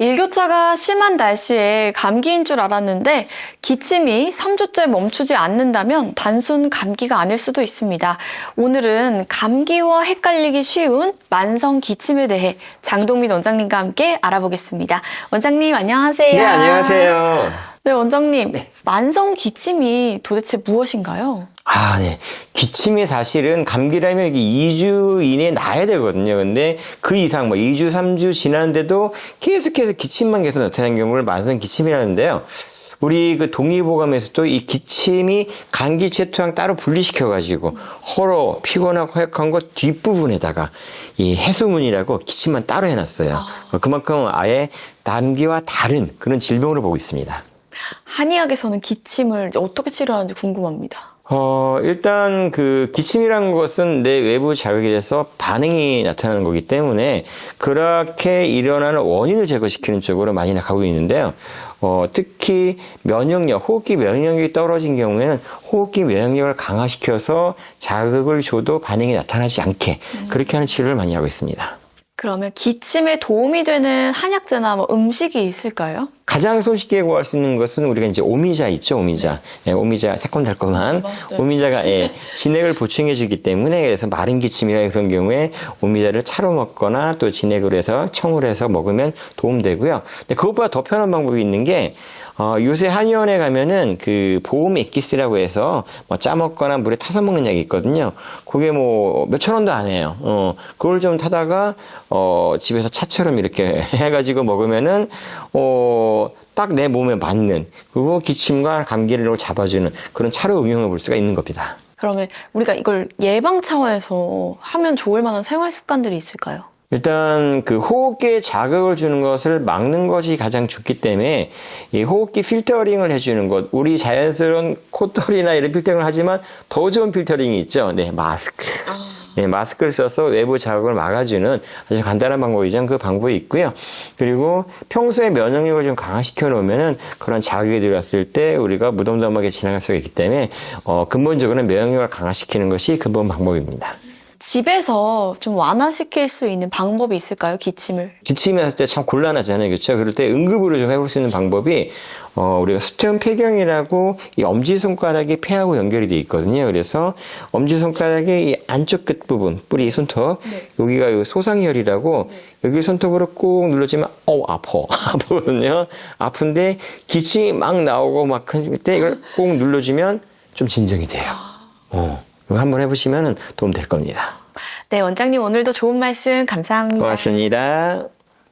일교차가 심한 날씨에 감기인 줄 알았는데 기침이 3주째 멈추지 않는다면 단순 감기가 아닐 수도 있습니다. 오늘은 감기와 헷갈리기 쉬운 만성 기침에 대해 장동민 원장님과 함께 알아보겠습니다. 원장님 안녕하세요. 네, 안녕하세요. 네, 원장님. 만성 기침이 도대체 무엇인가요? 네. 기침이 사실은 감기라면 이게 2주 이내에 나야 되거든요. 근데 그 이상 2주, 3주 지났는데도 계속해서 기침만 계속 나타나는 경우를 만성 기침이라는데요. 우리 그 동의보감에서도 이 기침이 감기 체토랑 따로 분리시켜가지고 허로 피곤하고 허약한 것 뒷부분에다가 이 해수문이라고 기침만 따로 해놨어요. 그만큼 아예 감기와 다른 그런 질병으로 보고 있습니다. 한의학에서는 기침을 어떻게 치료하는지 궁금합니다. 일단 그 기침이라는 것은 내 외부 자극에 대해서 반응이 나타나는 거기 때문에 그렇게 일어나는 원인을 제거시키는 쪽으로 많이 나가고 있는데요. 특히 면역력, 호흡기 면역력이 떨어진 경우에는 호흡기 면역력을 강화시켜서 자극을 줘도 반응이 나타나지 않게 그렇게 하는 치료를 많이 하고 있습니다. 그러면 기침에 도움이 되는 한약재나 음식이 있을까요? 가장 손쉽게 구할 수 있는 것은 우리가 이제 오미자 있죠, 오미자. 네, 오미자 새콤달콤한 오미자가 진액을 보충해 주기 때문에 그래서 마른 기침이나 그런 경우에 오미자를 차로 먹거나 또 진액으로 해서 청으로 해서 먹으면 도움되고요. 근데 그것보다 더 편한 방법이 있는 게 요새 한의원에 가면은 그 보험 액기스라고 해서 짜먹거나 물에 타서 먹는 약이 있거든요. 그게 몇천 원도 안 해요. 그걸 좀 타다가 집에서 차처럼 이렇게 해가지고 먹으면은 딱 내 몸에 맞는 그리고 기침과 감기를 잡아주는 그런 차로 응용해 볼 수가 있는 겁니다. 그러면 우리가 이걸 예방 차원에서 하면 좋을 만한 생활 습관들이 있을까요? 일단 그 호흡기에 자극을 주는 것을 막는 것이 가장 좋기 때문에 이 호흡기 필터링을 해주는 것, 우리 자연스러운 코털이나 이런 필터링을 하지만 더 좋은 필터링이 있죠. 네, 마스크. 네, 마스크를 써서 외부 자극을 막아주는 아주 간단한 방법이죠. 그 방법이 있고요. 그리고 평소에 면역력을 좀 강화시켜 놓으면은 그런 자극이 들어왔을 때 우리가 무덤덤하게 지나갈 수가 있기 때문에 근본적으로는 면역력을 강화시키는 것이 근본 방법입니다. 집에서 좀 완화시킬 수 있는 방법이 있을까요? 기침을. 기침이 났을 때 참 곤란하잖아요. 그렇죠? 그럴 때 응급으로 좀 해볼 수 있는 방법이 우리가 수평 폐경이라고 이 엄지손가락이 폐하고 연결이 되어 있거든요. 그래서 엄지손가락의 이 안쪽 끝부분, 뿌리 손톱, 여기가 소상혈이라고 여기 손톱으로 꾹 눌러주면 아프거든요. 아픈데 기침이 막 나오고 막 그때 이걸 꾹 눌러주면 좀 진정이 돼요. 한번 해보시면 도움 될 겁니다. 네, 원장님 오늘도 좋은 말씀 감사합니다. 고맙습니다.